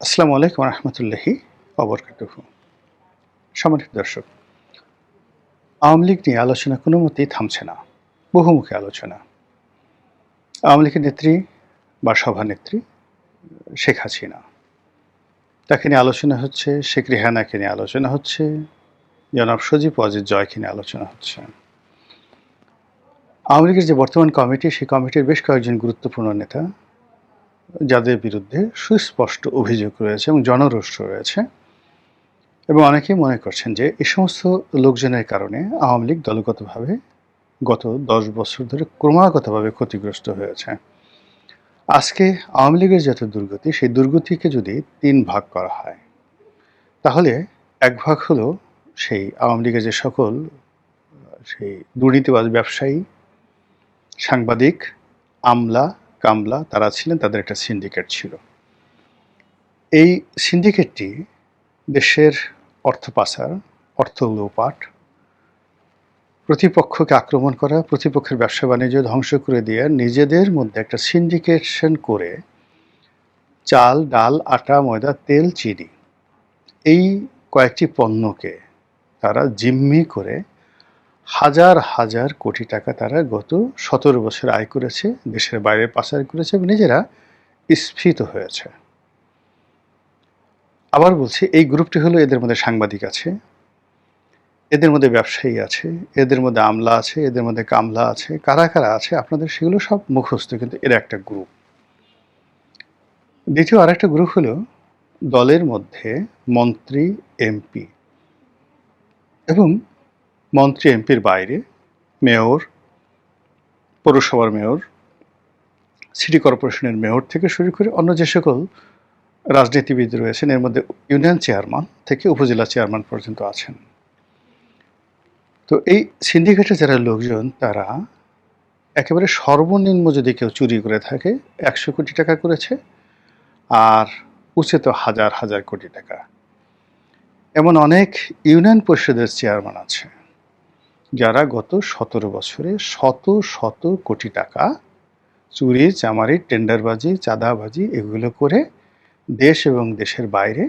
আসসালামু আলাইকুম রহমতুল্লাহি ওবরকাতুহু। সম্মানিত দর্শক, আওয়ামী লীগ নিয়ে আলোচনা কোনো মতেই থামছে না। বহুমুখী আলোচনা। আওয়ামী লীগের নেত্রী বা সভানেত্রী শেখ হাসিনা, তাকে নিয়ে আলোচনা হচ্ছে। শেখ রেহানাকে নিয়ে আলোচনা হচ্ছে। জনাব সজীব ওয়াজেদ জয়কে নিয়ে আলোচনা হচ্ছে। আওয়ামী লীগের যে বর্তমান কমিটি, সেই কমিটির বেশ কয়েকজন গুরুত্বপূর্ণ নেতা, যাদের বিরুদ্ধে সুস্পষ্ট অভিযোগ রয়েছে এবং জনরোষ রয়েছে, এবং অনেকেই মনে করছেন যে এই সমস্ত লোকজনের কারণে আওয়ামী লীগ দলগতভাবে গত ১০ বছর ধরে ক্রমাগতভাবে ক্ষতিগ্রস্ত হয়েছে। আজকে আওয়ামী লীগের যত দুর্গতি, সেই দুর্গতিকে যদি ৩ ভাগ করা হয়, তাহলে এক ভাগ হলো সেই আওয়ামী লীগের যে সকল সেই দুর্নীতিবাজ ব্যবসায়ী, সাংবাদিক, আমলা, কামলা তারা ছিলেন, তাদের একটা সিন্ডিকেট ছিল। এই সিন্ডিকেটটি দেশের অর্থ পাচার, অর্থ লোপাট, প্রতিপক্ষকে আক্রমণ করা, প্রতিপক্ষের ব্যবসা বাণিজ্য ধ্বংস করে দিয়ে নিজেদের মধ্যে একটা সিন্ডিকেশন করে চাল, ডাল, আটা, ময়দা, তেল, চিনি এই কয়েকটি পণ্যকে তারা জিম্মি করে হাজার হাজার কোটি টাকা তারা গত ১৭ বছর আয় করেছে, দেশের বাইরে পাচার করেছে এবং নিজেরা স্ফীত হয়েছে। আবার বলছি, এই গ্রুপটি হলো, এদের মধ্যে সাংবাদিক আছে, এদের মধ্যে ব্যবসায়ী আছে, এদের মধ্যে আমলা আছে, এদের মধ্যে কামলা আছে। কারা কারা আছে আপনাদের সেগুলো সব মুখস্থ, কিন্তু এরা একটা গ্রুপ। দ্বিতীয় আরেকটা গ্রুপ হলো দলের মধ্যে মন্ত্রী, এমপি এবং মন্ত্রী এমপির বাইরে মেয়র, পৌরসভার মেয়র, সিটি কর্পোরেশনের মেয়র থেকে শুরু করে অন্য যে সকল রাজনীতিবিদ রয়েছেন, এর মধ্যে ইউনিয়ন চেয়ারম্যান থেকে উপজেলা চেয়ারম্যান পর্যন্ত আছেন। তো এই সিন্ডিকেটের যারা লোকজন, তারা একেবারে সর্বনিম্ন যদি কেউ চুরি করে থাকে ১০০ কোটি টাকা করেছে, আর উঁচে তো হাজার হাজার কোটি টাকা। এমন অনেক ইউনিয়ন পরিষদের চেয়ারম্যান আছে যারা গত ১৭ বছরে শত শত কোটি টাকা চুরি, চামারি, টেন্ডারবাজি, চাঁদাবাজি এগুলো করে দেশ এবং দেশের বাইরে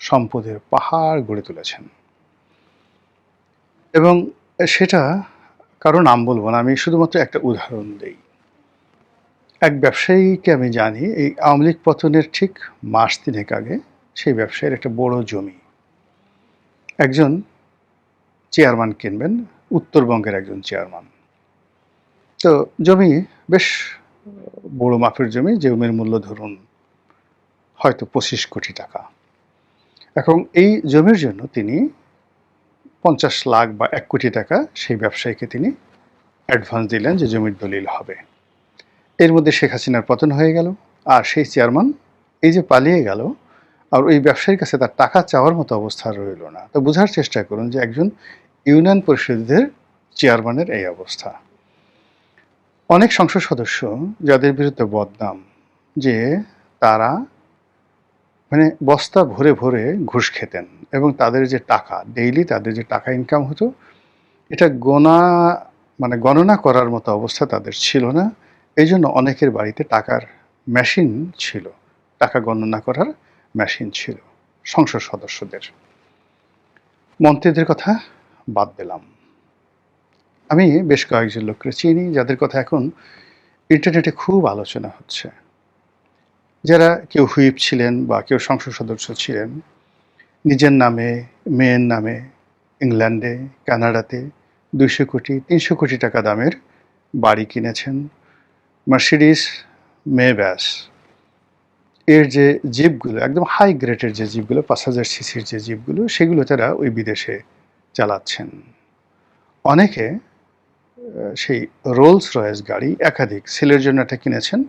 সম্পদের পাহাড় গড়ে তুলেছেন। এবং সেটা কারো নাম বলবো না, আমি শুধুমাত্র একটা উদাহরণ দেই। এক ব্যবসায়ীকে আমি জানি, এই আওয়ামী লীগ পতনের ঠিক মাস ৩ আগে সেই ব্যবসায়ীর একটা বড় জমি একজন চেয়ারম্যান কিনবেন, উত্তরবঙ্গের একজন চেয়ারম্যান। তো জমি বেশ বড় মাপের জমি, জমির মূল্য ধরুন হয়তো ২৫ কোটি টাকা। এখন এই জমির জন্য তিনি ৫০ লাখ বা ১ কোটি টাকা সেই ব্যবসায়ীকে তিনি অ্যাডভান্স দিলেন যে জমির দলিল হবে। এর মধ্যে শেখ হাসিনার পতন হয়ে গেল, আর সেই চেয়ারম্যান এই যে পালিয়ে গেল, আর ওই ব্যবসায়ীর কাছে তার টাকা চাওয়ার মতো অবস্থা রইল না। তো বোঝার চেষ্টা করুন যে একজন ইউনিয়ন পরিষদের চেয়ারম্যানের এই অবস্থা। অনেক সংসদ সদস্য যাদের বিরুদ্ধে বদনাম যে তারা মানে বস্তা ভরে ভরে ঘুষ খেতেন, এবং তাদের যে টাকা ডেইলি তাদের যে টাকা ইনকাম হতো, এটা গণনা করার মতো অবস্থা তাদের ছিল না। এই জন্য অনেকের বাড়িতে টাকার মেশিন ছিল, টাকা গণনা করার মেশিন ছিল সংসদ সদস্যদের। মন্ত্রীদের কথা বাদ দিলাম, আমি বেশ কয়েকজন লোককে চিনি যাদের কথা এখন ইন্টারনেটে খুব আলোচনা হচ্ছে, যারা কেউ হুইপ ছিলেন বা কেউ সংসদ সদস্য ছিলেন, নিজের নামে, মেয়ের নামে ইংল্যান্ডে, কানাডাতে ২০০ কোটি ৩০০ কোটি টাকা দামের বাড়ি কিনেছেন। মার্সিডিস মেব্যাস এর যে জিপগুলো, একদম হাই গ্রেডের যে জিপগুলো, ৫,০০০ সিসির যে জিপগুলো, সেগুলো তারা ওই বিদেশে চালাচ্ছেন। অনেকে সেই রোলস রয়েস গাড়ি একাধিক, ছেলের জন্য একটা কিনেছেন,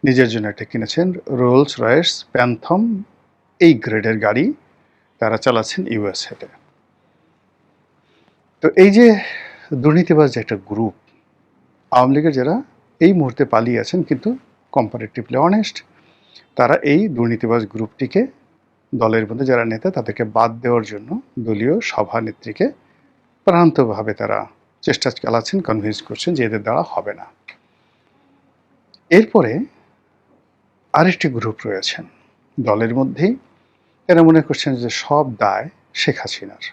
নিজের জন্য একটা কিনেছেন, রোলস রয়েস প্যান্থম এই গ্রেডের গাড়ি তারা চালাচ্ছেন ইউএসএতে। তো এই যে দুর্নীতিবাজ যে একটা গ্রুপ, আওয়ামী লীগের যারা এই মুহূর্তে পালিয়ে আছেন কিন্তু কম্পারেটিভলি অনেস্ট, তারা এই দুর্নীতিবাজ গ্রুপটিকে, দলের মধ্যে যারা নেতা তাদেরকে বাদ দেওয়ার জন্য দলীয় সভানেত্রীকে প্রাণান্তভাবে তারা চেষ্টা চালাচ্ছেন, কনভিন্স করছেন যে এদের দ্বারা হবে না। এরপরে আরেকটি গ্রুপ রয়েছেন দলের মধ্যেই এরা মনে করছেন যে সব দায় শেখ হাসিনার।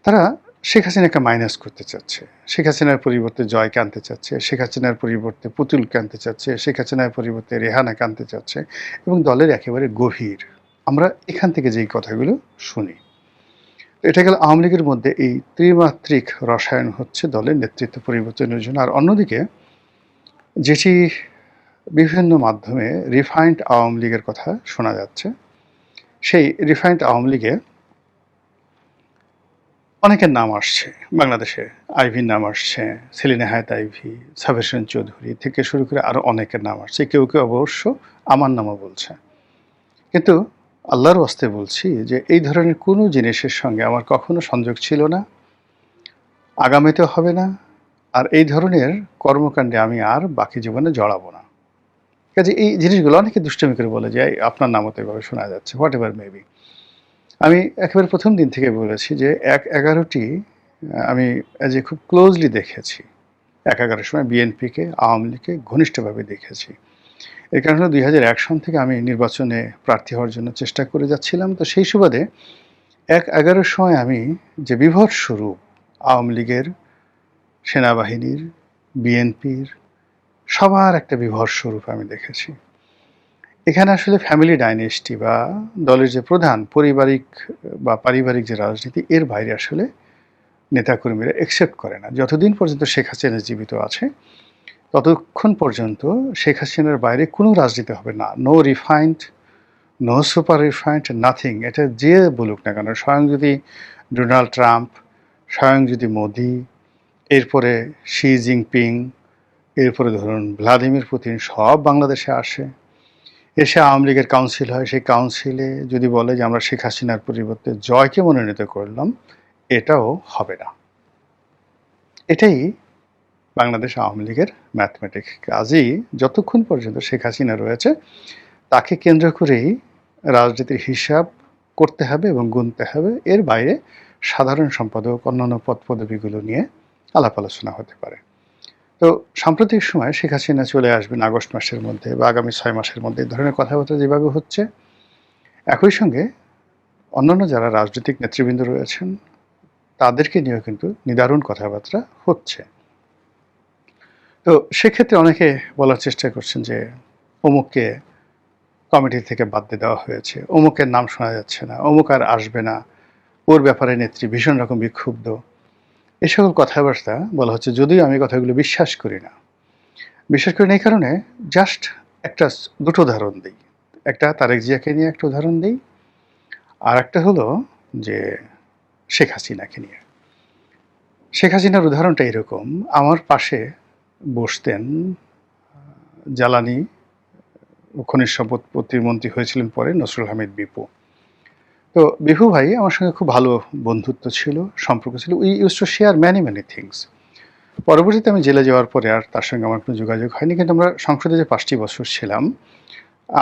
তারা শেখ হাসিনাকে মাইনাস করতে চাচ্ছে, শেখ হাসিনার পরিবর্তে জয়কে আনতে চাচ্ছে, শেখ হাসিনার পরিবর্তে পুতুলকে আনতে চাচ্ছে, শেখ হাসিনার পরিবর্তে রেহানাকে আনতে চাচ্ছে, এবং দলের একেবারে গভীর আমরা এখান থেকে যেই কথাগুলো শুনি। এটা গেল আওয়ামী লীগের মধ্যে এই ত্রিমাত্রিক রসায়ন হচ্ছে দলের নেতৃত্ব পরিবর্তনের জন্য। আর অন্যদিকে যেটি বিভিন্ন মাধ্যমে রিফাইন্ড আওয়ামী লীগের কথা শোনা যাচ্ছে, সেই রিফাইন্ড আওয়ামী লীগে অনেকের নাম আসছে বাংলাদেশে। আইভির নাম আসছে, সেলিনা হায়াত আইভি, সাবের হোসেন চৌধুরী থেকে শুরু করে আরও অনেকের নাম আসছে। কেউ কেউ অবশ্য আমার নামও বলছে। কিন্তু আল্লাহর ওয়াস্তে বলছি যে এই ধরনের কোনো জিনিসের সঙ্গে আমার কখনো সংযোগ ছিল না, আগামীতেও হবে না, আর এই ধরনের কর্মকাণ্ডে আমি আর বাকি জীবনে জড়াবো না। কাজে এই জিনিসগুলো অনেকে দুষ্টামি করে বলে যে আপনার নামও তো এভাবে শোনা যাচ্ছে, হোয়াট এভার মেবি। আমি একেবারে প্রথম দিন থেকে বলেছি যে ১-১১টি আমি খুব ক্লোজলি দেখেছি। ১-১১ সময় বিএনপিকে, আওয়ামী লীগকে ঘনিষ্ঠভাবে দেখেছি। এর কারণ হলো ২০০১ সন থেকে আমি নির্বাচনে প্রার্থী হওয়ার জন্য চেষ্টা করে যাচ্ছিলাম। তো সেই সুবাদে ১-১১ সময় আমি যে বিভৎস স্বরূপ আওয়ামী লীগের, সেনাবাহিনীর, বিএনপির সবার একটা বিভৎস স্বরূপ আমি দেখেছি। এখানে আসলে ফ্যামিলি ডাইনেস্টি বা দলের যে প্রধান পারিবারিক যে রাজনীতি, এর বাইরে আসলে নেতাকর্মীরা একসেপ্ট করে না। যতদিন পর্যন্ত শেখ হাসিনা জীবিত আছে ততক্ষণ পর্যন্ত শেখ হাসিনার বাইরে কোনো রাজনীতি হবে না। No refined, no super refined, nothing. এটা যে বলুক না কেন, স্বয়ং যদি ডোনাল্ড ট্রাম্প, স্বয়ং যদি মোদি, এরপরে শি জিনপিং, এরপরে ধরুন ভ্লাদিমির পুতিন, সব বাংলাদেশে আসে, এসে আওয়ামী লীগের কাউন্সিল হয়, সেই কাউন্সিলে যদি বলে যে আমরা শেখ হাসিনার পরিবর্তে জয়কে মনোনীত করলাম, এটাও হবে না। এটাই বাংলাদেশ আওয়ামী লীগের ম্যাথমেটিক্স। কাজেই যতক্ষণ পর্যন্ত শেখ হাসিনা রয়েছে তাকে কেন্দ্র করেই রাজনীতির হিসাব করতে হবে এবং গুনতে হবে। এর বাইরে সাধারণ সম্পাদক, অন্যান্য পদ পদবিগুলো নিয়ে আলাপ আলোচনা হতে পারে। তো সাম্প্রতিক সময়ে শেখ হাসিনা চলে আসবেন আগস্ট মাসের মধ্যে বা আগামী ৬ মাসের মধ্যে, এই ধরনের কথাবার্তা যেভাবে হচ্ছে, একই সঙ্গে অন্যান্য যারা রাজনৈতিক নেতৃবৃন্দ রয়েছেন তাদেরকে নিয়েও কিন্তু নিদারুণ কথাবার্তা হচ্ছে। তো সেক্ষেত্রে অনেকে বলার চেষ্টা করছেন যে অমুককে কমিটি থেকে বাদ দিয়ে দেওয়া হয়েছে, অমুকের নাম শোনা যাচ্ছে না, অমুক আর আসবে না, ওর ব্যাপারে নেত্রী ভীষণ রকম বিক্ষুব্ধ। এ সকল কথাবার্তা বলা হচ্ছে, যদিও আমি কথাগুলো বিশ্বাস করি না। বিশ্বাস করি না এই কারণে, জাস্ট দুটো উদাহরণ দিই। একটা তারেক জিয়াকে নিয়ে একটা উদাহরণ দিই, আর একটা হলো যে শেখ হাসিনাকে নিয়ে। শেখ হাসিনার উদাহরণটা এরকম, আমার পাশে বসতেন জ্বালানি ও খনিজ সম্পদ প্রতিমন্ত্রী হয়েছিলেন পরে নসরুল হামিদ বিপু। তো বিপু ভাই আমার সঙ্গে খুব ভালো বন্ধুত্ব ছিল, সম্পর্ক ছিল। We use to share many things. পরবর্তীতে আমি জেলে যাওয়ার পরে আর তার সঙ্গে আমার কোনো যোগাযোগ হয়নি, কিন্তু আমরা সংসদে যে ৫টি বছর ছিলাম,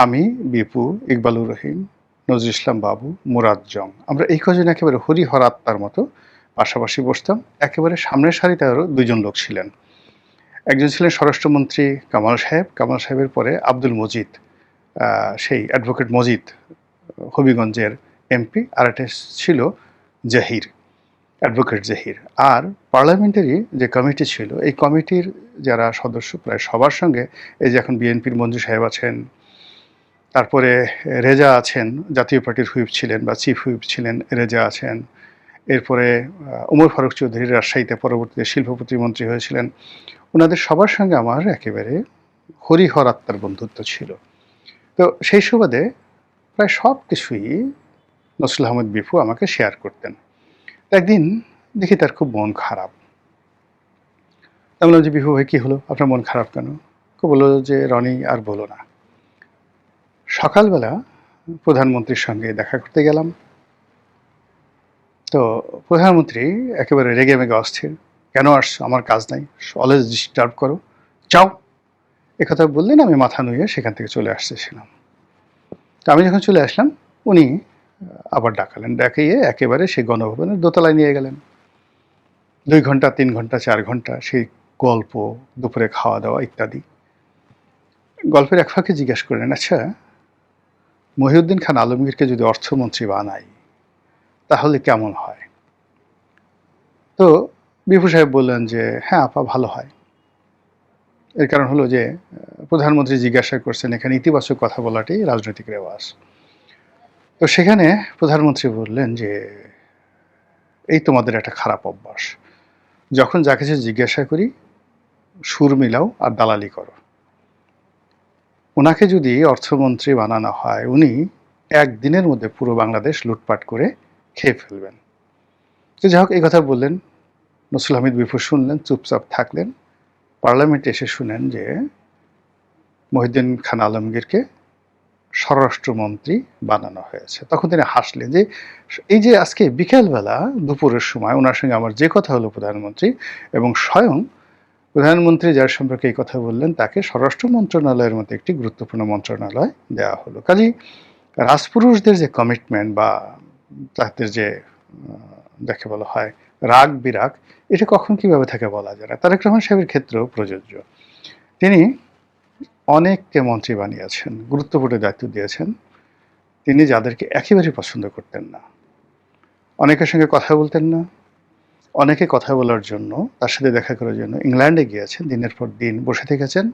আমি, বিপু, ইকবালুর রহিম, নজরুল ইসলাম বাবু, মুরাদ জং, আমরা এই কজন একেবারে হরিহর আত্মার মতো পাশাপাশি বসতাম। একেবারে সামনের সারিতে আরও ২জন লোক ছিলেন। একজন ছিলেন স্বরাষ্ট্রমন্ত্রী কামাল সাহেব, কামাল সাহেবের পরে আব্দুল মজিদ, সেই অ্যাডভোকেট মজিদ, হবিগঞ্জের এমপি, আর একটা ছিল জাহির, অ্যাডভোকেট জাহির। আর পার্লামেন্টারি যে কমিটি ছিল, এই কমিটির যারা সদস্য প্রায় সবার সঙ্গে, এই যে এখন বিএনপির মঞ্জু সাহেব আছেন, তারপরে রেজা আছেন, জাতীয় পার্টির হুইপ ছিলেন বা চিফ হুইপ ছিলেন, রেজা আছেন, এরপরে ওমর ফারুক চৌধুরী রাজশাহীতে পরবর্তীতে শিল্প প্রতিমন্ত্রী হয়েছিলেন, ওনাদের সবার সঙ্গে আমার একেবারে হরিহর আত্মার বন্ধুত্ব ছিল। তো সেই সুবাদে প্রায় সব কিছুই নসরুল আহমদ বিপু আমাকে শেয়ার করতেন। একদিন দেখি তার খুব মন খারাপ। আমি বললাম যে, বিপু ভাই কী হলো, আপনার মন খারাপ কেন? বললো যে, রনি আর বলো না, সকালবেলা প্রধানমন্ত্রীর সঙ্গে দেখা করতে গেলাম। তো প্রধানমন্ত্রী একেবারে রেগে মেগে অস্থির, কেন আসছো, আমার কাজ নাই, অলওয়েজ ডিস্টার্ব করো, যাও। একথা বললেন, আমি মাথা নুয়ে সেখান থেকে চলে আসতেছিলাম। তো আমি যখন চলে আসলাম, উনি আবার ডাকালেন, ডাকিয়ে একেবারে সেই গণভবনের দোতলায় নিয়ে গেলেন। ২ ঘন্টা, ৩ ঘন্টা, ৪ ঘন্টা সেই গল্প, দুপুরে খাওয়া দাওয়া ইত্যাদি। গল্পের এক ফাঁকে জিজ্ঞেস করলেন, আচ্ছা মহিউদ্দিন খান আলমগীরকে যদি অর্থমন্ত্রী বানাই তাহলে কেমন হয়? তো বিপু সাহেব বললেন যে হ্যাঁ আপা, ভালো হয়। এর কারণ হলো যে প্রধানমন্ত্রী জিজ্ঞাসা করছেন, এখানে ইতিবাচক কথা বলাটাই রাজনৈতিক রেওয়াজ। তো সেখানে প্রধানমন্ত্রী বললেন যে এই তোমাদের একটা খারাপ অভ্যাস, যখন যা কিছু জিজ্ঞাসা করি সুর মিলাও আর দালালি করো। ওনাকে যদি অর্থমন্ত্রী বানানো হয়, উনি একদিনের মধ্যে পুরো বাংলাদেশ লুটপাট করে খেয়ে ফেলবেন। তো যাই হোক, এই কথা বললেন। নসরুল হামিদ বিপু শুনলেন, চুপচাপ থাকলেন। পার্লামেন্টে এসে শুনেন যে মহিউদ্দিন খান আলমগীরকে স্বরাষ্ট্রমন্ত্রী বানানো হয়েছে। তখন তিনি হাসলেন যে এই যে আজকে বিকেলবেলা দুপুরের সময় ওনার সঙ্গে আমার যে কথা হলো প্রধানমন্ত্রী, এবং স্বয়ং প্রধানমন্ত্রী যার সম্পর্কে এই কথা বললেন তাকে স্বরাষ্ট্র মন্ত্রণালয়ের মতো একটি গুরুত্বপূর্ণ মন্ত্রণালয় দেওয়া হলো। কাজেই রাজপুরুষদের যে কমিটমেন্ট বা তাদের যে যাকে বলা হয় রাগ বিরাগ, এটা কখন কিভাবে থাকে বলা যায় না। তারেক রহমান সাহেবের ক্ষেত্রেও প্রযোজ্য। তিনি অনেককে মন্ত্রী বানিয়েছেন, গুরুত্বপূর্ণ দায়িত্ব দিয়েছেন। তিনি যাদেরকে একেবারেই পছন্দ করতেন না, অনেকের সঙ্গে কথা বলতেন না, অনেকে কথা বলার জন্য তার সাথে দেখা করার জন্য ইংল্যান্ডে গিয়েছেন, দিনের পর দিন বসে থেকেছেন,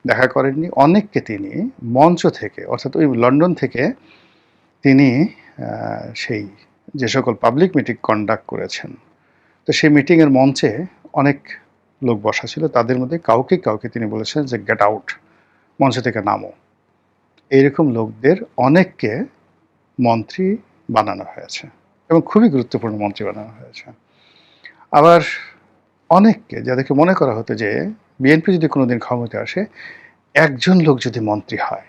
দেখা করেননি। অনেককে তিনি মঞ্চ থেকে, অর্থাৎ ওই লন্ডন থেকে তিনি সেই যে সকল পাবলিক মিটিং কন্ডাক্ট করেছেন, তো সেই মিটিংয়ের মঞ্চে অনেক লোক বসা ছিল, তাদের মধ্যে কাউকে কাউকে তিনি বলেছেন যে গেট আউট, মঞ্চ থেকে নামো। এইরকম লোকদের অনেককে মন্ত্রী বানানো হয়েছে এবং খুবই গুরুত্বপূর্ণ মন্ত্রী বানানো হয়েছে। আবার অনেককে, যাদেরকে মনে করা হতো যে বিএনপি যদি কোনোদিন ক্ষমতায় আসে, একজন লোক যদি মন্ত্রী হয়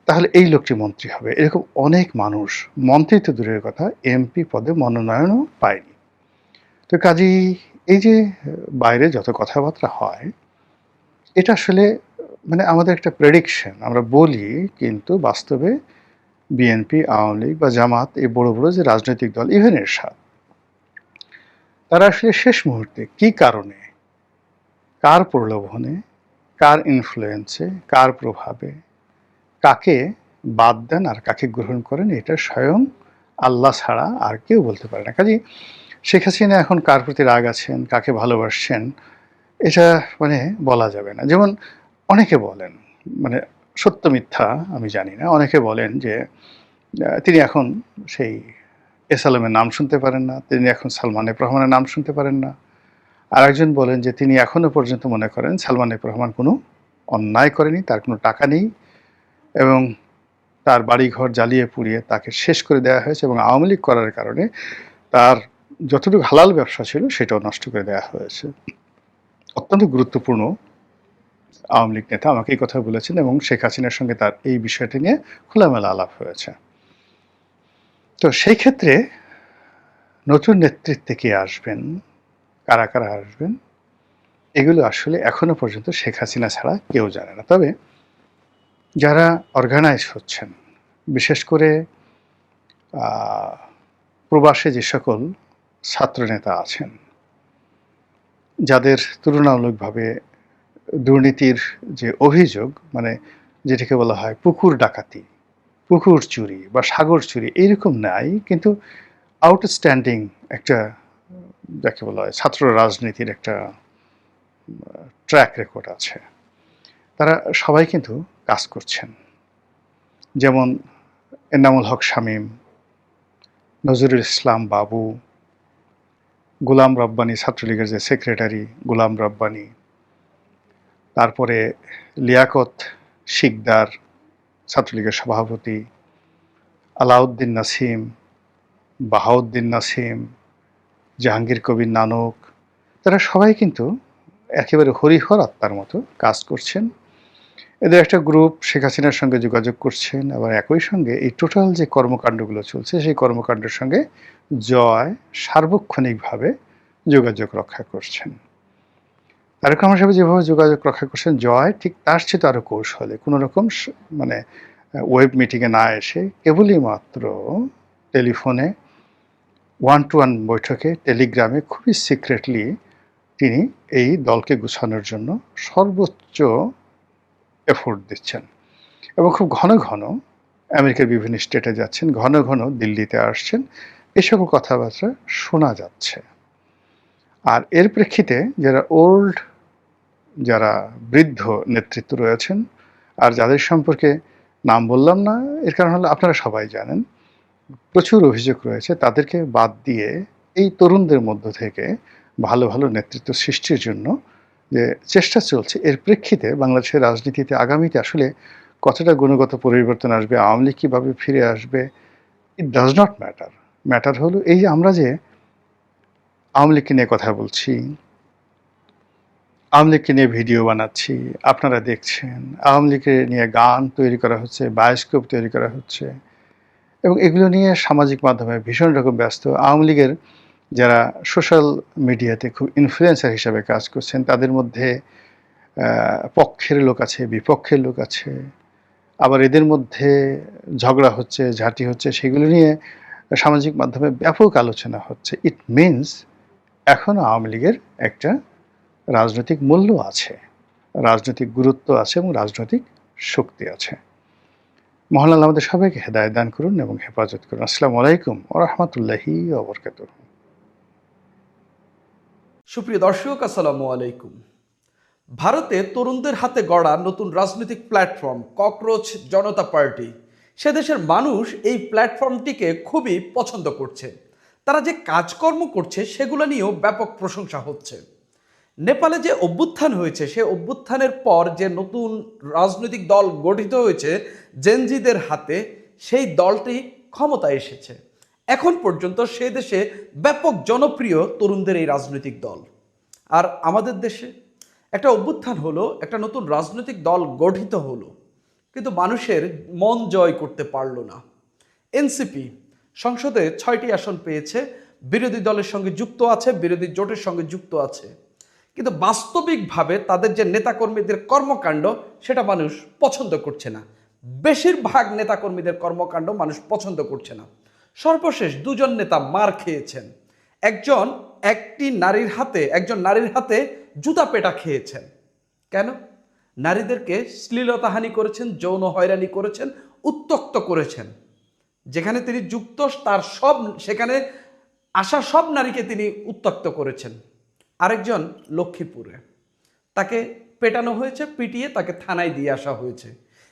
তাহলে এই লোকটি মন্ত্রী হবে, এরকম অনেক মানুষ মন্ত্রী তো দূরের কথা এমপি পদে মনোনয়নও পায়নি। তো কাজেই এই যে বাইরে যত কথাবার্তা হয়, এটা আসলে মানে আমাদের একটা প্রেডিকশন, আমরা বলি, কিন্তু বাস্তবে বিএনপি, আওয়ামী লীগ বা জামাত, এই বড় বড় যে রাজনৈতিক দল, ইভেন এরশাদ, তারা আসলে শেষ মুহূর্তে কি কারণে, কার প্রলোভনে, কার ইনফ্লুয়েন্সে, কার প্রভাবে কাকে বাদ দেন আর কাকে গ্রহণ করেন, এটা স্বয়ং আল্লাহ ছাড়া আর কেউ বলতে পারে না। কাজেই শেখ হাসিনা এখন কার প্রতি রাগ আছেন, কাকে ভালোবাসছেন, এটা মানে বলা যাবে না। যেমন অনেকে বলেন, মানে সত্য মিথ্যা আমি জানি না, অনেকে বলেন যে তিনি এখন সেই এসালামের নাম শুনতে পারেন না, তিনি এখন সালমান এফ রহমানের নাম শুনতে পারেন না। আর একজন বলেন যে তিনি এখনো পর্যন্ত মনে করেন সালমান এফ রহমান কোনো অন্যায় করেনি, তার কোনো টাকা নেই এবং তার বাড়িঘর জ্বালিয়ে পুড়িয়ে তাকে শেষ করে দেওয়া হয়েছে, এবং আওয়ামী লীগ করার কারণে তার যতটুকু হালাল ব্যবসা ছিল সেটাও নষ্ট করে দেওয়া হয়েছে। অত্যন্ত গুরুত্বপূর্ণ আওয়ামী লীগ নেতা আমাকে এই কথা বলেছেন, এবং শেখ হাসিনার সঙ্গে তার এই বিষয়টি নিয়ে খোলামেলা আলাপ হয়েছে। তো সেই ক্ষেত্রে নতুন নেতৃত্বে কে আসবেন, কারা কারা আসবেন, এগুলো আসলে এখনো পর্যন্ত শেখ হাসিনা ছাড়া কেউ জানে না। তবে যারা অর্গানাইজ হচ্ছেন, বিশেষ করে প্রবাসে যে সকল ছাত্রনেতা আছেন, যাদের তুলনামূলকভাবে দুর্নীতির যে অভিযোগ, মানে যেটাকে বলা হয় পুকুর ডাকাতি, পুকুর চুরি বা সাগর চুরি, এইরকম নাই, কিন্তু আউটস্ট্যান্ডিং একটা, যাকে বলা হয় ছাত্র রাজনীতির একটা ট্র্যাক রেকর্ড আছে। তারা সবাই কিন্তু কাজ করছেন। যেমন এনামুল হক শামীম, নজরুল ইসলাম বাবু, গোলাম রব্বানী, ছাত্রলীগের যে সেক্রেটারি গোলাম রব্বানী, তারপরে লিয়াকত শিকদার, ছাত্রলীগের সভাপতি, আলাউদ্দিন নাসিম, বাহাউদ্দিন নাসিম, জাহাঙ্গীর কবির নানক, তারা সবাই কিন্তু একেবারে হরিহর আত্মার মতো কাজ করছেন। এদের একটা গ্রুপ শেখ হাসিনার সঙ্গে যোগাযোগ করছেন, আবার একই সঙ্গে এই টোটাল যে কর্মকাণ্ডগুলো চলছে সেই কর্মকাণ্ডের সঙ্গে জয় সার্বক্ষণিকভাবে যোগাযোগ রক্ষা করছেন। তারেক রহমান সাহেব যেভাবে যোগাযোগ রক্ষা করছেন, জয় ঠিক তার চেয়ে আরও কৌশলে, কোনো রকম মানে ওয়েব মিটিংয়ে না এসে কেবলই মাত্র টেলিফোনে, ওয়ান টু ওয়ান বৈঠকে, টেলিগ্রামে খুবই সিক্রেটলি তিনি এই দলকে গুছানোর জন্য সর্বোচ্চ এফোর্ট দিচ্ছেন, এবং খুব ঘন ঘন আমেরিকার বিভিন্ন স্টেটে যাচ্ছেন, ঘন ঘন দিল্লিতে আসছেন। এ সকল কথাবার্তা শোনা যাচ্ছে। আর এর প্রেক্ষিতে যারা বৃদ্ধ নেতৃত্ব রয়েছেন, আর যাদের সম্পর্কে নাম বললাম না, এর কারণ হলো আপনারা সবাই জানেন, প্রচুর অভিযোগ রয়েছে। তাদেরকে বাদ দিয়ে এই তরুণদের মধ্য থেকে ভালো ভালো নেতৃত্ব সৃষ্টির জন্য যে চেষ্টা চলছে, এর প্রেক্ষিতে বাংলাদেশের রাজনীতিতে আগামীতে আসলে কতটা গুণগত পরিবর্তন আসবে, আওয়ামী লীগ কীভাবে ফিরে আসবে, it does not matter. Matter হলো এই যে আমরা যে আওয়ামী লীগকে নিয়ে কথা বলছি, আওয়ামী লীগকে নিয়ে ভিডিও বানাচ্ছি, আপনারা দেখছেন, আওয়ামী লীগকে নিয়ে গান তৈরি করা হচ্ছে, বায়োস্কোপ তৈরি করা হচ্ছে, এবং এগুলো নিয়ে সামাজিক মাধ্যমে ভীষণ রকম ব্যস্ত। আওয়ামী লীগের যারা সোশ্যাল মিডিয়াতে খুব ইনফ্লুয়েন্সার হিসাবে কাজ করছেন, তাদের মধ্যে পক্ষের লোক আছে, বিপক্ষের লোক আছে, আবার এদের মধ্যে ঝগড়া হচ্ছে, ঝাঁটি হচ্ছে, সেগুলো নিয়ে সামাজিক মাধ্যমে ব্যাপক আলোচনা হচ্ছে। ইট মিনস এখনও আওয়ামী লীগের একটা রাজনৈতিক মূল্য আছে, রাজনৈতিক গুরুত্ব আছে এবং রাজনৈতিক শক্তি আছে। মহান আল্লাহ আমাদের সবাইকে হেদায়েত দান করুন এবং হেফাজত করুন। আসসালামু আলাইকুম ওয়া রাহমাতুল্লাহি ওয়া বারাকাতুহু। সুপ্রিয় দর্শক, আসসালামু আলাইকুম। ভারতে তরুণদের হাতে গড়া নতুন রাজনৈতিক প্ল্যাটফর্ম ককরোচ জনতা পার্টি, সে দেশের মানুষ এই প্ল্যাটফর্মটিকে খুবই পছন্দ করছে। তারা যে কাজকর্ম করছে সেগুলো নিয়েও ব্যাপক প্রশংসা হচ্ছে। নেপালে যে অভ্যুত্থান হয়েছে, সে অভ্যুত্থানের পর যে নতুন রাজনৈতিক দল গঠিত হয়েছে জেনজিদের হাতে, সেই দলটি ক্ষমতায় এসেছে। এখন পর্যন্ত সে দেশে ব্যাপক জনপ্রিয় তরুণদের এই রাজনৈতিক দল। আর আমাদের দেশে একটা অভ্যুত্থান হলো, একটা নতুন রাজনৈতিক দল গঠিত হলো, কিন্তু মানুষের মন জয় করতে পারলো না। এনসিপি সংসদে 6টি আসন পেয়েছে, বিরোধী দলের সঙ্গে যুক্ত আছে, বিরোধী জোটের সঙ্গে যুক্ত আছে, কিন্তু বাস্তবিকভাবে তাদের যে নেতাকর্মীদের কর্মকাণ্ড সেটা মানুষ পছন্দ করছে না। বেশিরভাগ নেতাকর্মীদের কর্মকাণ্ড মানুষ পছন্দ করছে না। সর্বশেষ দুজন নেতা মার খেয়েছেন। একজন নারীর হাতে জুতা পেটা খেয়েছেন। কেন? নারীদেরকে শ্লীলতাহানি করেছেন, যৌন হয়রানি করেছেন, উত্ত্যক্ত করেছেন। যেখানে তিনি যুক্ত সেখানে আসা সব নারীকে তিনি উত্ত্যক্ত করেছেন। আরেকজন লক্ষ্মীপুরে, তাকে পেটানো হয়েছে, পিটিয়ে তাকে থানায় দিয়ে আসা হয়েছে।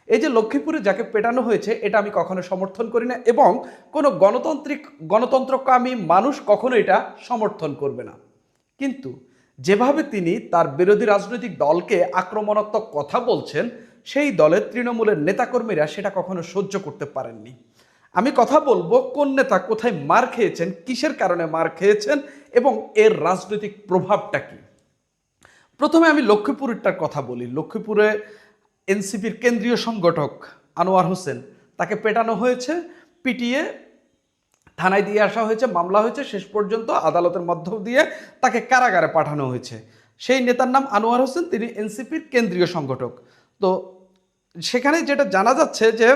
এই যে লক্ষ্মীপুরে যাকে পেটানো হয়েছে, এটা আমি কখনো সমর্থন করি না, এবং কোনো গণতন্ত্রকামী মানুষ কখনো এটা সমর্থন করবে না। কিন্তু যেভাবে তিনি তার বিরোধী রাজনৈতিক দলকে আক্রমণাত্মক কথা বলছেন, সেই দলের তৃণমূলের নেতাকর্মীরা সেটা কখনো সহ্য করতে পারেননি। আমি কথা বলবো কোন নেতা কোথায় মার খেয়েছেন, কিসের কারণে মার খেয়েছেন, এবং এর রাজনৈতিক প্রভাবটা কি। প্রথমে আমি লক্ষ্মীপুরেরটার কথা বলি। লক্ষ্মীপুরে এনসিপির কেন্দ্রীয় সংগঠক আনোয়ার হোসেন, তাকে পেটানো হয়েছে, পিটিয়ে থানায় দিয়ে আসা হয়েছে, মামলা হয়েছে, শেষ পর্যন্ত আদালতের মাধ্যম দিয়ে তাকে কারাগারে পাঠানো হয়েছে। সেই নেতার নাম আনোয়ার হোসেন, তিনি এনসিপির কেন্দ্রীয় সংগঠক। তো সেখানে যেটা জানা যাচ্ছে যে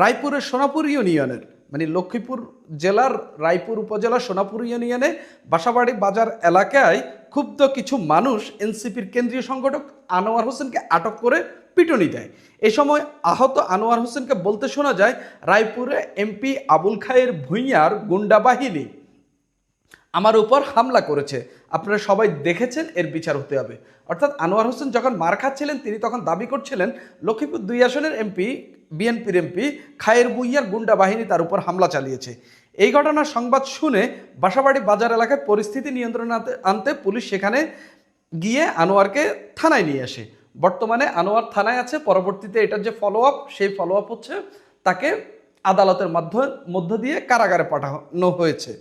রায়পুরের সোনাপুর ইউনিয়নের, মানে লক্ষ্মীপুর জেলার রায়পুর উপজেলার সোনাপুর ইউনিয়নে বাসাবাড়ি বাজার এলাকায় ক্ষুব্ধ কিছু মানুষ এনসিপির কেন্দ্রীয় সংগঠক আনোয়ার হোসেনকে আটক করে পিটুনি দেয়। এই সময় আহত আনোয়ার হোসেনকে বলতে শোনা যায়, রায়পুরে এমপি আবুল খায়ের ভূঁইয়ার গুন্ডা বাহিনী আমার উপর হামলা করেছে, আপনারা সবাই দেখেছেন, এর বিচার হতে হবে। অর্থাৎ আনোয়ার হোসেন যখন মার খাচ্ছিলেন, তিনি তখন দাবি করছিলেন লক্ষ্মীপুর 2 আসনের বিএনপির এমপি খায়ের ভূঁইয়ার গুন্ডা বাহিনী তার উপর হামলা চালিয়েছে। এই ঘটনার সংবাদ শুনে বাসাবাড়ি বাজার এলাকায় পরিস্থিতি নিয়ন্ত্রণে আনতে পুলিশ সেখানে গিয়ে আনোয়ারকে থানায় নিয়ে আসে। বর্তমানে আনোয়ার থানায় আছে। পরবর্তীতে এটার যে সেই ফলো আপ হচ্ছে, তাকে আদালতের মধ্য দিয়ে কারাগারে পাঠানো হয়েছে।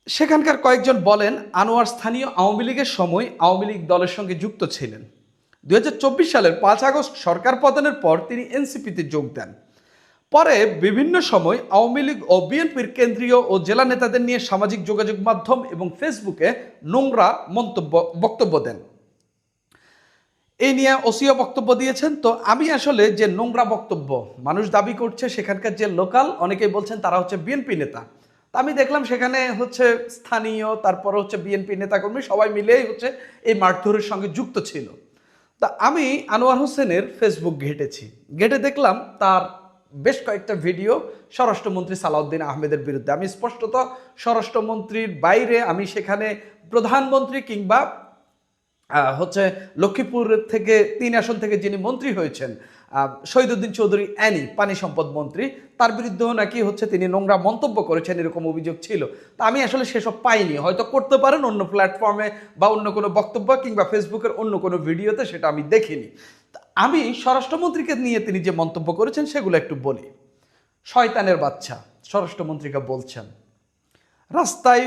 সেখানকার কয়েকজন বলেন, আনোয়ার স্থানীয় আওয়ামী লীগের সময় আওয়ামী লীগ দলের সঙ্গে যুক্ত ছিলেন। 2024 সালের 5 আগস্ট সরকার পতনের পর তিনি এনসিপিতে যোগ দেন। পরে বিভিন্ন সময় আওয়ামী লীগ ও বিএনপির কেন্দ্রীয় ও জেলা নেতাদের নিয়ে সামাজিক যোগাযোগ মাধ্যম এবং ফেসবুকে নোংরা বক্তব্য দেন। এই নিয়ে ওসিও বক্তব্য দিয়েছেন। তো আমি আসলে যে নোংরা বক্তব্য মানুষ দাবি করছে, সেখানকার যে লোকাল অনেকেই বলছেন তারা হচ্ছে বিএনপি নেতা। আমি দেখলাম সেখানে হচ্ছে স্থানীয়, তারপর হচ্ছে বিএনপি নেতাকর্মী সবাই মিলেই হচ্ছে এই মারধরের সঙ্গে যুক্ত ছিল। তা আমি আনোয়ার হোসেনের ফেসবুক ঘেটে দেখলাম তার বেশ কয়েকটা ভিডিও স্বরাষ্ট্রমন্ত্রী সালাউদ্দিন আহমেদের বিরুদ্ধে। আমি স্পষ্টত স্বরাষ্ট্রমন্ত্রীর বাইরে আমি সেখানে প্রধানমন্ত্রী কিংবা হচ্ছে লক্ষ্মীপুর থেকে 3 আসন থেকে যিনি মন্ত্রী হয়েছেন শহীদুদ্দিন চৌধুরী অ্যানি, পানি সম্পদ মন্ত্রী, তার বিরুদ্ধেও নাকি হচ্ছে তিনি নোংরা মন্তব্য করেছেন, এরকম অভিযোগ ছিল। তা আমি আসলে সেসব পাইনি, হয়তো করতে পারেন অন্য প্ল্যাটফর্মে বা অন্য কোনো বক্তব্য কিংবা ফেসবুকের অন্য কোনো ভিডিওতে, সেটা আমি দেখিনি। আমি স্বরাষ্ট্রমন্ত্রীকে নিয়ে তিনি যে মন্তব্য করেছেন সেগুলো একটু বলি। শয়তানের বাচ্চা স্বরাষ্ট্রমন্ত্রীকে বলছেন রাস্তায়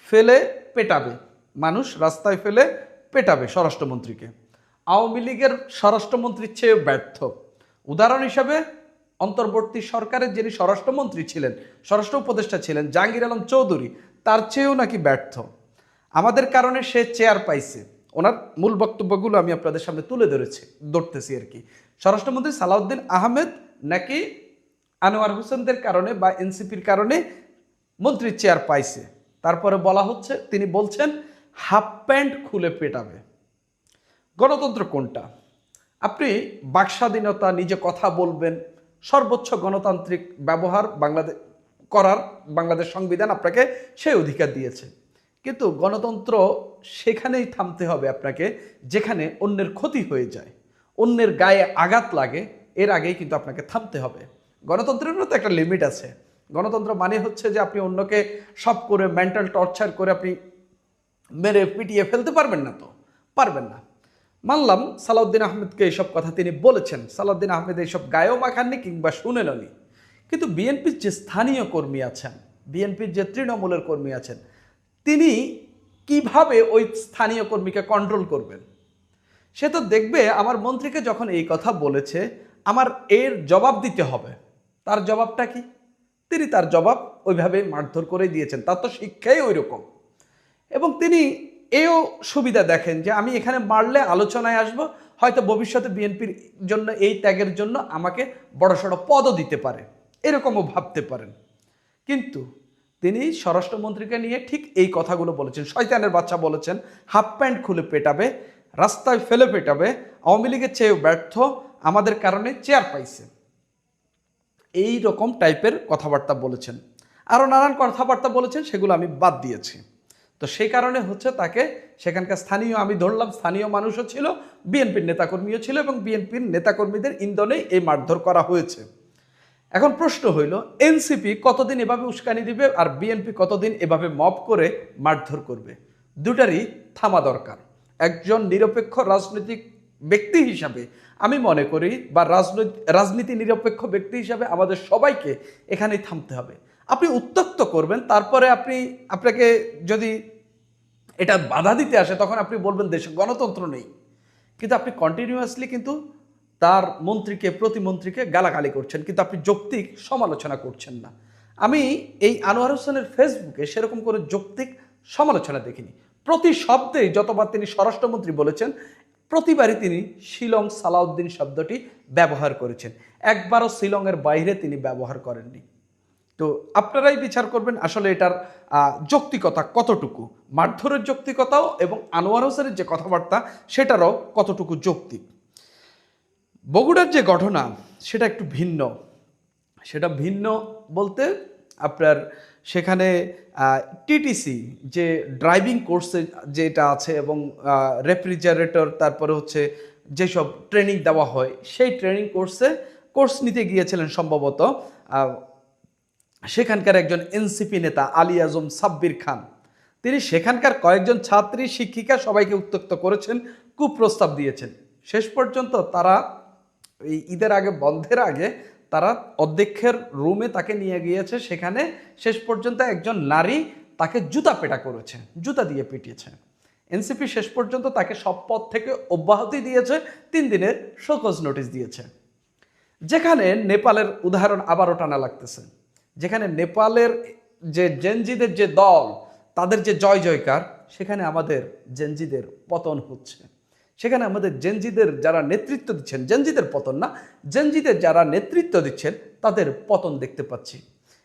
ফেলে পেটাবে, মানুষ রাস্তায় ফেলে পেটাবে স্বরাষ্ট্রমন্ত্রীকে। আওয়ামী লীগের স্বরাষ্ট্রমন্ত্রীর চেয়ে ব্যর্থ। উদাহরণ হিসাবে অন্তর্বর্তী সরকারের যিনি স্বরাষ্ট্রমন্ত্রী ছিলেন, স্বরাষ্ট্র উপদেষ্টা ছিলেন জাহাঙ্গীর আলম চৌধুরী, তার চেয়েও নাকি ব্যর্থ। আমাদের কারণে সে চেয়ার পাইছে। ওনার মূল বক্তব্যগুলো আমি আপনাদের সামনে তুলে ধরতেছি আর কি। স্বরাষ্ট্রমন্ত্রী সালাউদ্দিন আহমেদ নাকি আনোয়ার হোসেনদের কারণে বা এনসিপির কারণে মন্ত্রীর চেয়ার পাইছে। তারপরে বলা হচ্ছে, তিনি বলছেন হাফ প্যান্ট খুলে পেটাবে। গণতন্ত্র কোনটা? আপনি বাক স্বাধীনতা, নিজে কথা বলবেন, সর্বোচ্চ গণতান্ত্রিক ব্যবহার বাংলাদেশ সংবিধান আপনাকে সেই অধিকার দিয়েছে। কিন্তু গণতন্ত্র সেখানেই থামতে হবে আপনাকে যেখানে অন্যের ক্ষতি হয়ে যায়, অন্যের গায়ে আঘাত লাগে, এর আগেই কিন্তু আপনাকে থামতে হবে। গণতন্ত্রেরও তো একটা লিমিট আছে। গণতন্ত্র মানে হচ্ছে যে আপনি অন্যকে সব করে মেন্টাল টর্চার করে আপনি মেরে পিটিয়ে ফেলতে পারবেন না, তো পারবেন না। মানলাম সালাউদ্দিন আহমেদকে এইসব কথা তিনি বলেছেন, সালাউদ্দিন আহমেদ এইসব গায়েও মাখাননি কিংবা শুনেননি। কিন্তু বিএনপির যে স্থানীয় কর্মী আছেন, বিএনপির যে তৃণমূলের কর্মী আছেন, তিনি কিভাবে ওই স্থানীয় কর্মীকে কন্ট্রোল করবেন? সে তো দেখবে আমার মন্ত্রীকে যখন এই কথা বলেছে আমার এর জবাব দিতে হবে। তার জবাবটা কি? তিনি তার জবাব ওইভাবে মারধর করে দিয়েছেন, তার তো শিক্ষাই ওই রকম। এবং তিনি এও সুবিধা দেখেন যে আমি এখানে মারলে আলোচনায় আসব, হয়তো ভবিষ্যতে বিএনপির জন্য এই ত্যাগের জন্য আমাকে বড়সড় পদও দিতে পারে, এরকমও ভাবতে পারেন। কিন্তু তিনি স্বরাষ্ট্রমন্ত্রীকে নিয়ে ঠিক এই কথাগুলো বলেছেন। শয়তানের বাচ্চা বলেছেন, হাফ প্যান্ট খুলে পেটাবে, রাস্তায় ফেলে পেটাবে, আওয়ামী লীগের চেয়েও ব্যর্থ, আমাদের কারণে চেয়ার পাইছে, এই রকম টাইপের কথাবার্তা বলেছেন। আরও নানান কথাবার্তা বলেছেন, সেগুলো আমি বাদ দিয়েছি। তো সেই কারণে হচ্ছে তাকে সেখানকার স্থানীয়, আমি ধরলাম স্থানীয় মানুষও ছিল, বিএনপির নেতাকর্মীও ছিল, এবং বিএনপির নেতাকর্মীদের ইন্ধনেই এই মারধর করা হয়েছে। এখন প্রশ্ন হইল, এনসিপি কতদিন এভাবে উস্কানি দিবে আর বিএনপি কতদিন এভাবে মব করে মারধর করবে? দুটারই থামা দরকার। একজন নিরপেক্ষ রাজনৈতিক ব্যক্তি হিসাবে আমি মনে করি, বা রাজনীতি নিরপেক্ষ ব্যক্তি হিসাবে আমাদের সবাইকে এখানেই থামতে হবে। আপনি উত্ত্যক্ত করবেন, তারপরে আপনাকে যদি এটা বাধা দিতে আসে তখন আপনি বলবেন দেশে গণতন্ত্র নেই। কিন্তু আপনি কন্টিনিউয়াসলি কিন্তু তার মন্ত্রীকে, প্রতিমন্ত্রীকে গালাগালি করছেন, কিন্তু আপনি যৌক্তিক সমালোচনা করছেন না। আমি এই আনোয়ার হোসেনের ফেসবুকে সেরকম করে যৌক্তিক সমালোচনা দেখিনি। প্রতি শব্দেই, যতবার তিনি স্বরাষ্ট্রমন্ত্রী বলেছেন, প্রতিবারই তিনি শিলং সালাউদ্দিন শব্দটি ব্যবহার করেছেন। একবারও শিলংয়ের বাইরে তিনি ব্যবহার করেননি। তো আপনারাই বিচার করবেন আসলে এটার যৌক্তিকতা কতটুকু, মারধরের যৌক্তিকতাও এবং আনোয়ার হোসেনের যে কথাবার্তা সেটারও কতটুকু যৌক্তিক। বগুড়ার যে ঘটনা সেটা একটু ভিন্ন। সেটা ভিন্ন বলতে আপনার সেখানে টিটিসি যে ড্রাইভিং কোর্সে যেটা আছে এবং রেফ্রিজারেটর, তারপরে হচ্ছে যেসব ট্রেনিং দেওয়া হয়, সেই ট্রেনিং কোর্স নিতে গিয়েছিলেন সম্ভবত সেখানকার একজন এনসিপি নেতা আলী আজম সাব্বির খান। তিনি সেখানকার কয়েকজন ছাত্রী, শিক্ষিকা সবাইকে উত্ত্যক্ত করেছেন, কুপ্রস্তাব দিয়েছেন। শেষ পর্যন্ত তারা এই ঈদের আগে, বন্ধের আগে তারা অধ্যক্ষের রুমে তাকে নিয়ে গিয়েছে। সেখানে শেষ পর্যন্ত একজন নারী তাকে জুতা পেটা করেছে, জুতা দিয়ে পিটিয়েছে। এনসিপি শেষ পর্যন্ত তাকে সব পদ থেকে অব্যাহতি দিয়েছে, 3 দিনের শোকজ নোটিশ দিয়েছে। যেখানে নেপালের উদাহরণ আবারও টানা লাগতেছে, যেখানে নেপালের যে জেনজিদের যে দল, তাদের যে জয় জয়কার, সেখানে আমাদের জেনজিদের পতন হচ্ছে। সেখানে আমাদের জেনজিদের যারা নেতৃত্ব দিচ্ছেন, জেনজিদের পতন না, জেনজিদের যারা নেতৃত্ব দিচ্ছেন তাদের পতন দেখতে পাচ্ছি।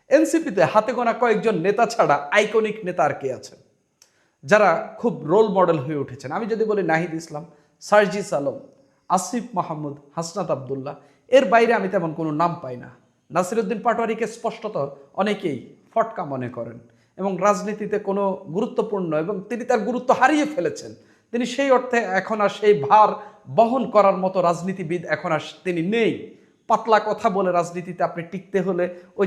এনসিপিতে হাতে গোনা কয়েকজন নেতা ছাড়া আইকনিক নেতা আর কে আছে যারা খুব রোল মডেল হয়ে উঠেছেন? আমি যদি বলি নাহিদ ইসলাম, সার্জিস আলম, আসিফ মাহমুদ, হাসনাত আবদুল্লাহ, এর বাইরে আমি তেমন কোনো নাম পাই না। নাসিরউদ্দিন পাটোয়ারিকে স্পষ্টত অনেকেই ফটকা মনে করেন এবং রাজনীতিতে কোনো গুরুত্বপূর্ণ, এবং তিনি তার গুরুত্ব হারিয়ে ফেলেছেন। তিনি সেই অর্থে এখন আর সেই ভার বহন করার মতো রাজনীতিবিদ এখন আর তিনি নেই। পাতলা কথা বলে রাজনীতিতে আপনি টিকতে হলে ওই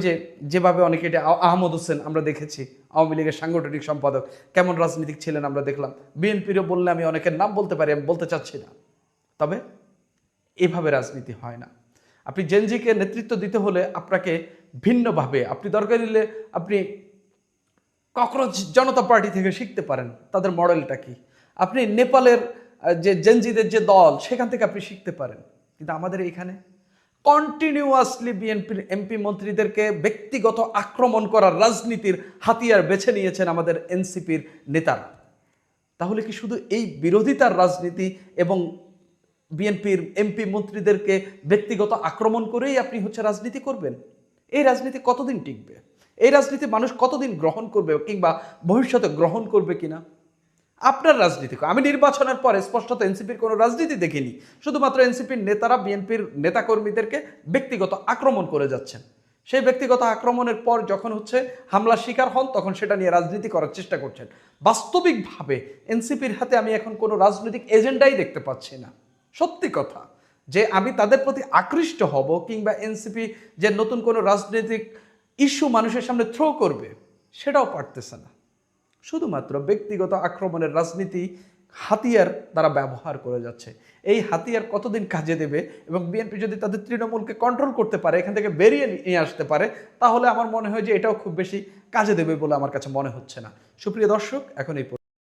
যেভাবে অনেকে, আহমদ হোসেন আমরা দেখেছি আওয়ামী লীগের সাংগঠনিক সম্পাদক, কেমন রাজনীতিক ছিলেন আমরা দেখলাম। বিএনপিরও বললে আমি অনেকের নাম বলতে পারি, আমি বলতে চাচ্ছি না, তবে এভাবে রাজনীতি হয় না। আপনি জেনজিকে নেতৃত্ব দিতে হলে আপনাকে ভিন্নভাবে, আপনি দরকার নিলে আপনি ককরোচ জনতা পার্টি থেকে শিখতে পারেন তাদের মডেলটা কি। আপনি নেপালের যে জেনজিদের যে দল, সেখান থেকে আপনি শিখতে পারেন। কিন্তু আমাদের এখানে কন্টিনিউয়াসলি বিএনপির এমপি মন্ত্রীদেরকে ব্যক্তিগত আক্রমণ করার রাজনীতির হাতিয়ার বেছে নিয়েছেন আমাদের এনসিপির নেতারা। তাহলে কি শুধু এই বিরোধিতার রাজনীতি এবং বিএনপির এমপি মন্ত্রীদেরকে ব্যক্তিগত আক্রমণ করেই আপনি রাজনীতি করবেন? এই রাজনীতি কতদিন টিকবে? এই রাজনীতি মানুষ কতদিন গ্রহণ করবে, কিংবা ভবিষ্যতে গ্রহণ করবে কিনা? আপনার রাজনীতি, আমি নির্বাচনের পরে স্পষ্টত এনসিপির কোনো রাজনীতি দেখিনি। শুধুমাত্র এনসিপির নেতারা বিএনপির নেতাকর্মীদেরকে ব্যক্তিগত আক্রমণ করে যাচ্ছেন। সেই ব্যক্তিগত আক্রমণের পর যখন হামলার শিকার হন, তখন সেটা নিয়ে রাজনীতি করার চেষ্টা করছেন। বাস্তবিকভাবে এনসিপির হাতে আমি এখন কোনো রাজনৈতিক এজেন্ডাই দেখতে পাচ্ছি না। সত্যি কথা, যে আমি তাদের প্রতি আকৃষ্ট হব, কিংবা এনসিপি যে নতুন কোনো রাজনৈতিক ইস্যু মানুষের সামনে থ্রো করবে, সেটাও পারতেছে না। শুধুমাত্র ব্যক্তিগত আক্রমণের রাজনীতি হাতিয়ার তারা ব্যবহার করে যাচ্ছে। এই হাতিয়ার কতদিন কাজে দেবে? এবং বিএনপি যদি তাদের তৃণমূলকে কন্ট্রোল করতে পারে, এখান থেকে বেরিয়ে নিয়ে আসতে পারে, তাহলে আমার মনে হয় যে এটাও খুব বেশি কাজে দেবে বলে আমার কাছে মনে হচ্ছে না। সুপ্রিয় দর্শক, এখন এই